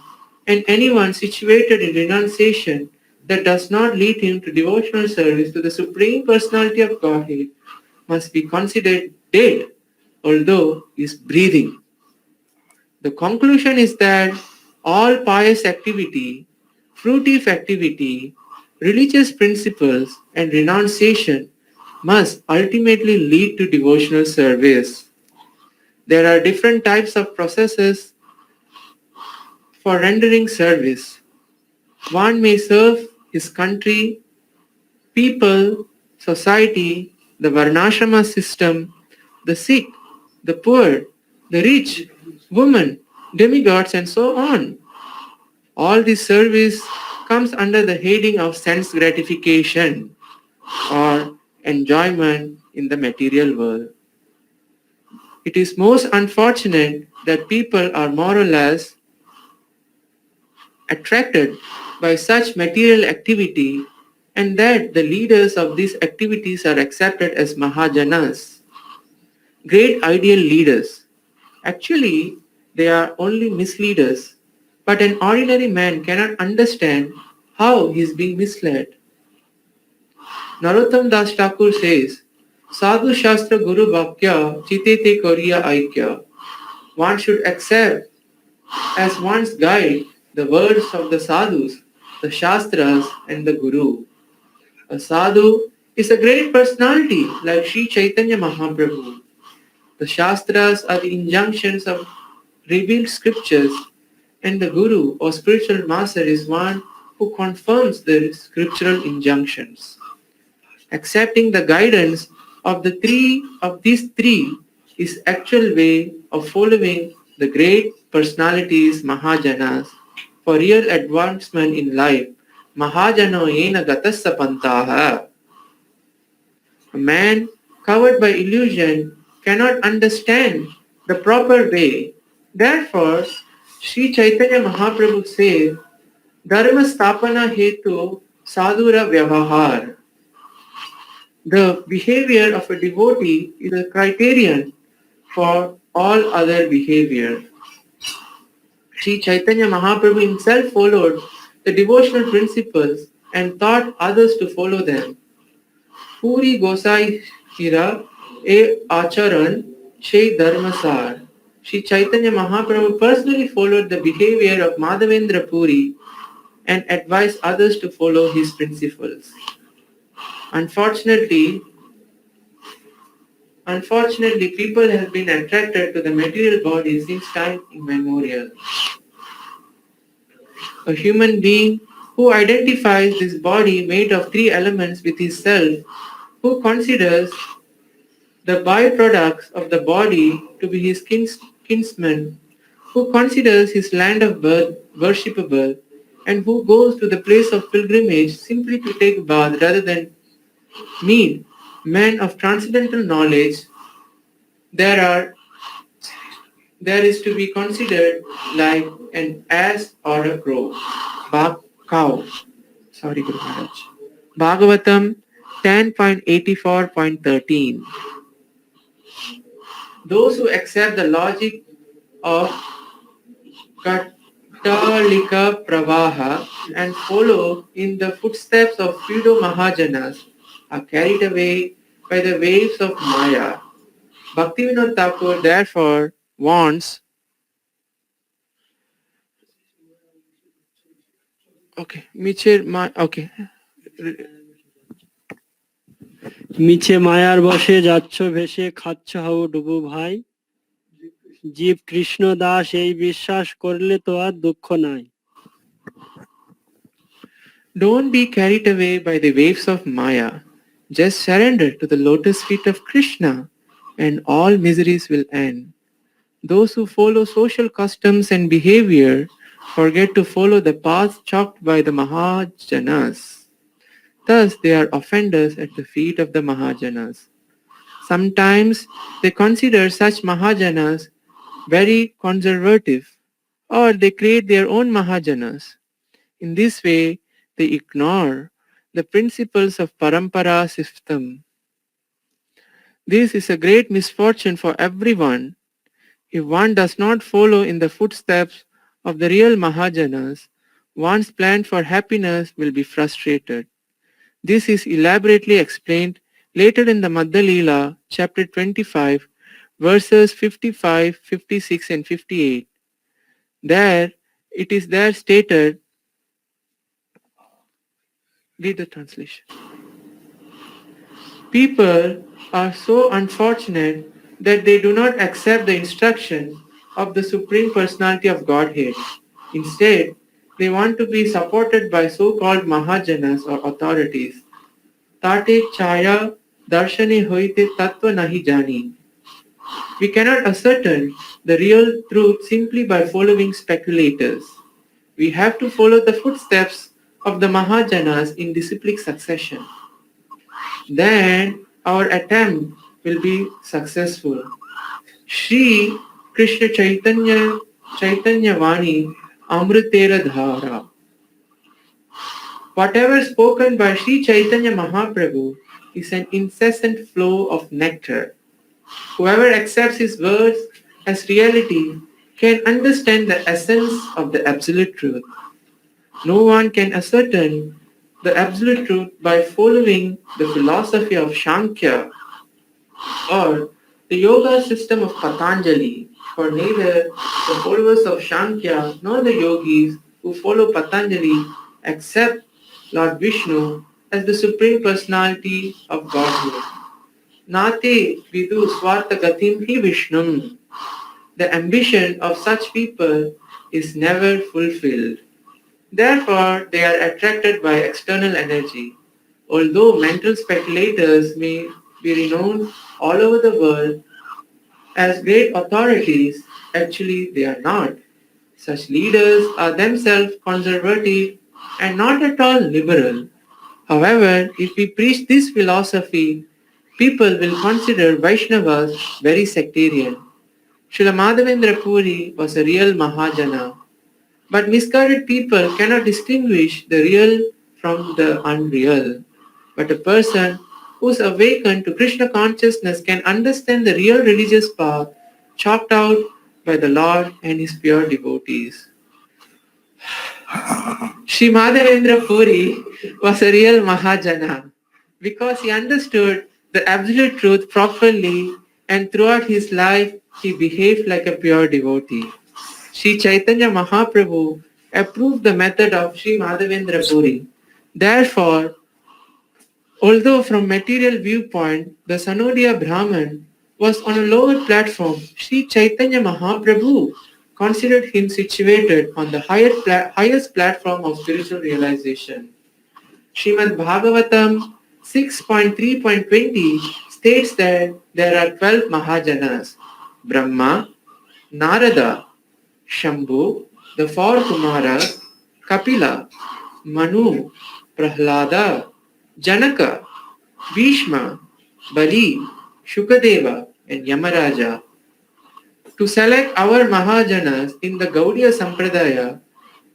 and anyone situated in renunciation that does not lead him to devotional service to the Supreme Personality of Godhead must be considered dead, although he is breathing. The conclusion is that all pious activity, fruitive activity, religious principles, and renunciation must ultimately lead to devotional service. There are different types of processes for rendering service. One may serve his country, people, society, the Varnashrama system, the sick, the poor, the rich, women, demigods, and so on. All this service comes under the heading of sense gratification or enjoyment in the material world. It is most unfortunate that people are more or less attracted by such material activity and that the leaders of these activities are accepted as Mahajanas, great ideal leaders. Actually, they are only misleaders, but an ordinary man cannot understand how he is being misled. Narottam Das Thakur says, Sadhu Shastra Guru Bhakya Chitete Koriya Aikya. One should accept as one's guide the words of the sadhus, the shastras, and the Guru. A sadhu is a great personality like Sri Chaitanya Mahaprabhu. The shastras are the injunctions of revealed scriptures, and the Guru or spiritual master is one who confirms the scriptural injunctions. Accepting the guidance of these three is actual way of following the great personalities Mahajanas for real advancement in life. Mahajano yena gatassa pantaha. A man covered by illusion cannot understand the proper way. Therefore, Sri Chaitanya Mahaprabhu says, Dharma stapana hetu sadhura vyavahar. The behavior of a devotee is a criterion for all other behavior. Sri Chaitanya Mahaprabhu himself followed the devotional principles and taught others to follow them. Puri Gosai Hira e Acharan Shei Dharmasar. Sri Chaitanya Mahaprabhu personally followed the behavior of Madhavendra Puri and advised others to follow his principles. Unfortunately, people have been attracted to the material body since time immemorial. A human being who identifies this body made of three elements with his self, who considers the byproducts of the body to be his kinsman, who considers his land of birth worshipable, and who goes to the place of pilgrimage simply to take bath rather than mean men of transcendental knowledge, there is to be considered like an ass or a crow. Cow. Sorry, Guru Maharaj. Bhagavatam 10.84.13. Those who accept the logic of Kattalika Pravaha and follow in the footsteps of pseudo Mahajanas are carried away by the waves of Maya. Bhaktivinoda Thakur therefore warns. Okay, মিছে মায়ার বশে যাচ্ছ ভেসে খাচ্ছ হাও ডুবু ভাই, জীব কৃষ্ণ দাস এই বিশ্বাস করলে তো আর দুঃখ নাই। Don't be carried away by the waves of Maya. Just surrender to the lotus feet of Krishna and all miseries will end. Those who follow social customs and behavior forget to follow the path chalked by the Mahajanas. Thus they are offenders at the feet of the Mahajanas. Sometimes they consider such Mahajanas very conservative, or they create their own Mahajanas. In this way, they ignore the principles of Parampara system. This is a great misfortune for everyone. If one does not follow in the footsteps of the real Mahajanas, one's plan for happiness will be frustrated. This is elaborately explained later in the Madhya Leela, chapter 25, verses 55, 56 and 58. It is there stated, read the translation. People are so unfortunate that they do not accept the instruction of the Supreme Personality of Godhead. Instead, they want to be supported by so-called Mahajanas or authorities. Tate chaya darshane hoite tattva nahi jani. We cannot ascertain the real truth simply by following speculators. We have to follow the footsteps of the Mahajanas in disciplic succession. Then our attempt will be successful. Shri Krishna Chaitanya Vani Amritera Dhara. Whatever spoken by Sri Chaitanya Mahaprabhu is an incessant flow of nectar. Whoever accepts his words as reality can understand the essence of the absolute truth. No one can ascertain the absolute truth by following the philosophy of Shankya or the yoga system of Patanjali, for neither the followers of Shankya nor the yogis who follow Patanjali accept Lord Vishnu as the Supreme Personality of Godhead. Nate vidu swartha gatim hi Vishnum. The ambition of such people is never fulfilled. Therefore, they are attracted by external energy. Although mental speculators may be renowned all over the world as great authorities, actually they are not. Such leaders are themselves conservative and not at all liberal. However, if we preach this philosophy, people will consider Vaishnavas very sectarian. Srila Madhavendra Puri was a real Mahajana. But misguided people cannot distinguish the real from the unreal. But a person who is awakened to Krishna consciousness can understand the real religious path chalked out by the Lord and his pure devotees. Sri Madhavendra Puri was a real Mahajana because he understood the absolute truth properly, and throughout his life he behaved like a pure devotee. Sri Chaitanya Mahaprabhu approved the method of Sri Madhavendra Puri. Therefore, although from material viewpoint the Sanodia Brahman was on a lower platform, Sri Chaitanya Mahaprabhu considered him situated on the highest platform of spiritual realization. Srimad Bhagavatam 6.3.20 states that there are 12 Mahajanas: Brahma, Narada, Shambhu, the four Kumaras, Kapila, Manu, Prahlada, Janaka, Bhishma, Bali, Shukadeva, and Yamaraja. To select our Mahajanas in the Gaudiya Sampradaya,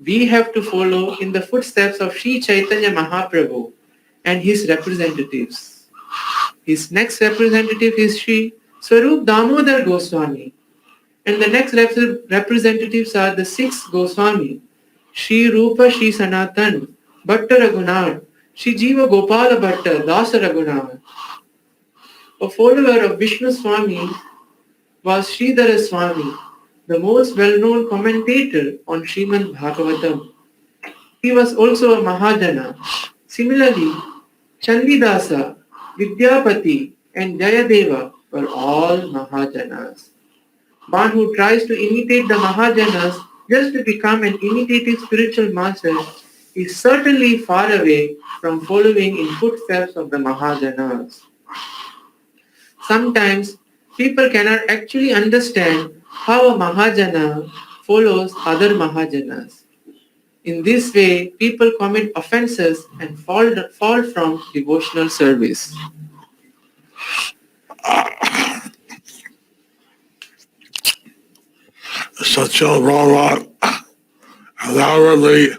we have to follow in the footsteps of Sri Chaitanya Mahaprabhu and his representatives. His next representative is Sri Swarup Damodar Goswami, and the next representatives are the six Goswami, Sri Rupa Sri Sanatan, Bhatta Raghunath, Sri Jiva Gopala Bhatta, Dasa Raghunath. A follower of Vishnu Swami was Sridhara Swami, the most well-known commentator on Srimad Bhagavatam. He was also a Mahajana. Similarly, Chandidasa, Vidyapati, and Jayadeva were all Mahajanas. One who tries to imitate the Mahajanas just to become an imitative spiritual master is certainly far away from following in footsteps of the Mahajanas. Sometimes people cannot actually understand how a Mahajana follows other Mahajanas. In this way, people commit offenses and fall from devotional service. Srila Prabhupada elaborately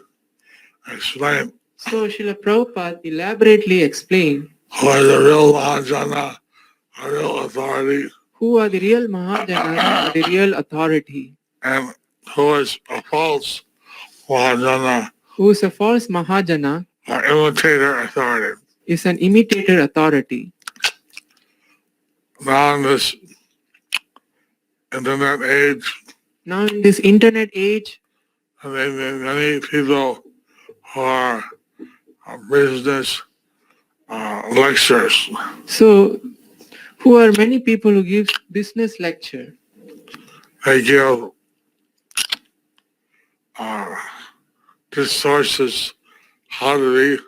explained So Srila Prabhupada elaborately explained who are the real Mahajana, a real authority, who are the real Mahajana or the real authority, and who is a false Mahajana, who is a false Mahajana, or imitator authority. is an imitator authority. Now in this internet age, Now in this internet age, many people who are business lectures. so who are many people who give business lecture. They give discourses how to be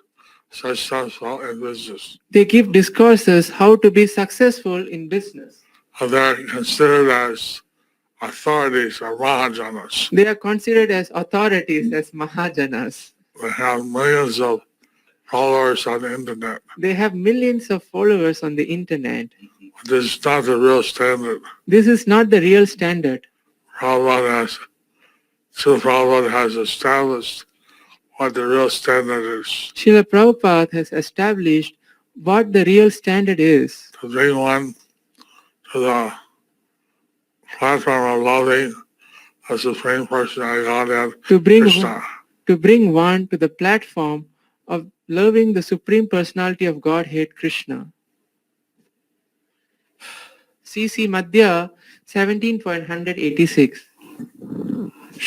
successful in business. They give discourses how to be successful in business. They're considered as authorities or Mahajanas. They are considered as authorities, as Mahajanas. They have millions of followers on the internet. They have millions of followers on the internet. This is not the real standard. This is not the real standard. Prabhupada has established what the real standard is. Srila Prabhupada has established what the real standard is. To bring one to the platform of loving the Supreme Personality of Godhead, To Krishna. bring one to the platform of loving the Supreme Personality of Godhead, Krishna. CC Madhya 17.186.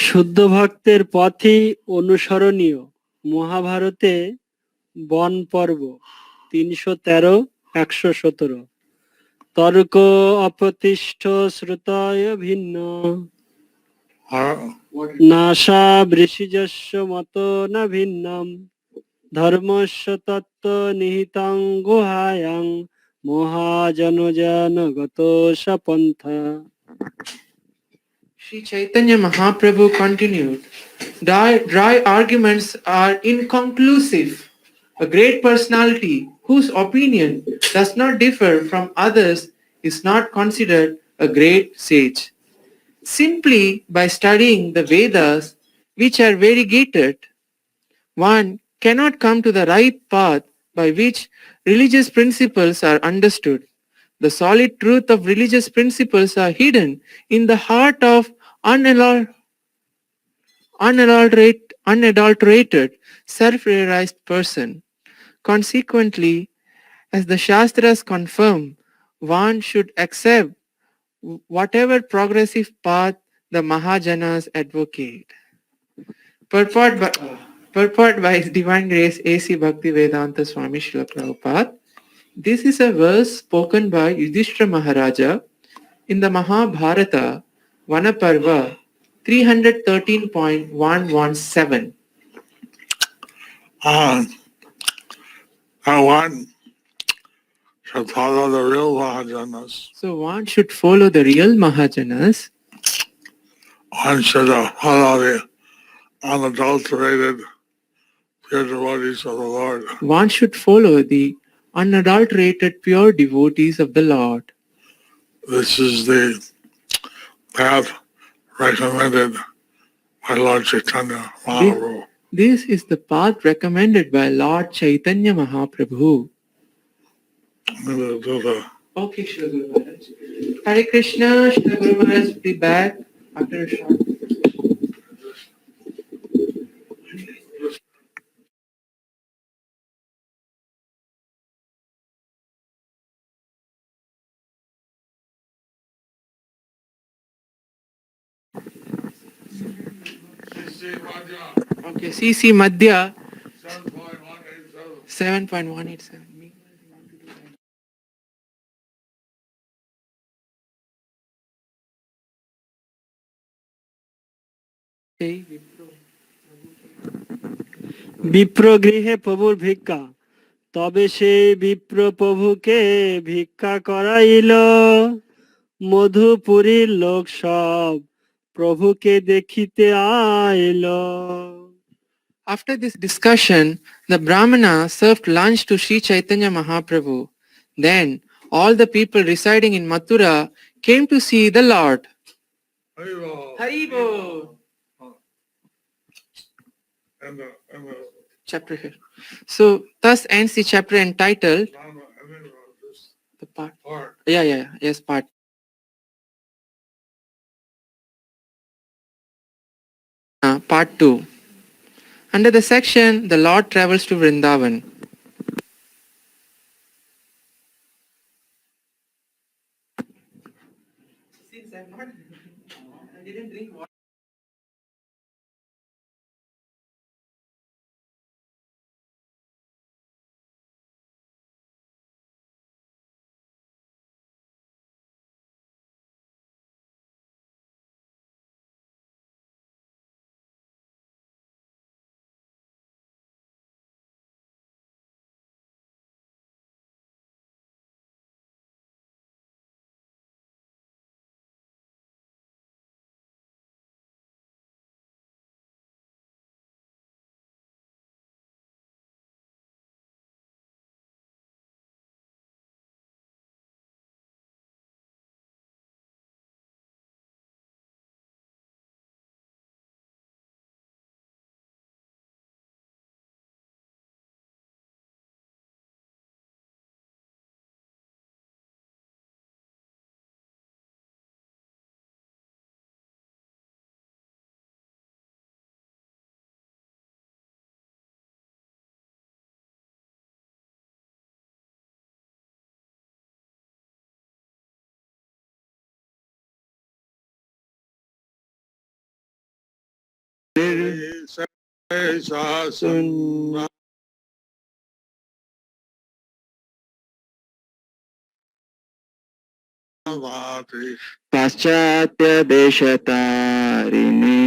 শুদ্ধ ভক্তের পথই অনুসরণীয়। মহাভারতে বন পর্ব 313-117। তর্ক অপতিষ্ঠ শ্রুতয় ভিন্ন নাশা বৃষিজস্য মত না ভিন্নম ধর্মস্য তত্ত্ব নিহিতং গুহায়াং মহাজনজন গত সপন্থা। Sri Chaitanya Mahaprabhu continued, dry arguments are inconclusive. A great personality whose opinion does not differ from others is not considered a great sage. Simply by studying the Vedas, which are variegated, one cannot come to the right path by which religious principles are understood. The solid truth of religious principles are hidden in the heart of unadulterated, self-realized person. Consequently, as the Shastras confirm, one should accept whatever progressive path the Mahajanas advocate. Purport by His Divine Grace A.C. Bhaktivedanta Swami Srila Prabhupada. This is a verse spoken by Yudhishthira Maharaja in the Mahabharata, Vanaparva 313.117. One should follow the real Mahajanas. So one should follow the real Mahajanas. One should follow the unadulterated pure devotees of the Lord. One should follow the unadulterated pure devotees of the Lord. This is the path recommended by Lord Chaitanya Mahaprabhu. This is the path recommended by Lord Chaitanya Mahaprabhu. Okay, Shri Guru Maharaj. Hare Krishna, Shri Guru Maharaj will be back after a short. Okay, CC Madhya 7.187. Okay, বিপ্র গৃহে প্রভুর ভিক্ষা, তবে সেই বিপ্র প্রভুকে ভিক্ষা করাইল। মধুপুরীর লোক সব প্রভুকে দেখিতে আইল। After this discussion, the Brahmana served lunch to Sri Chaitanya Mahaprabhu. Then all the people residing in Mathura came to see the Lord. Haribo! Chapter here. So thus ends the chapter entitled the part. Yes, part. Part 2. Under the section, the Lord travels to Vrindavan. Since I didn't drink water. Bhati पाश्चात्य देशतारिणी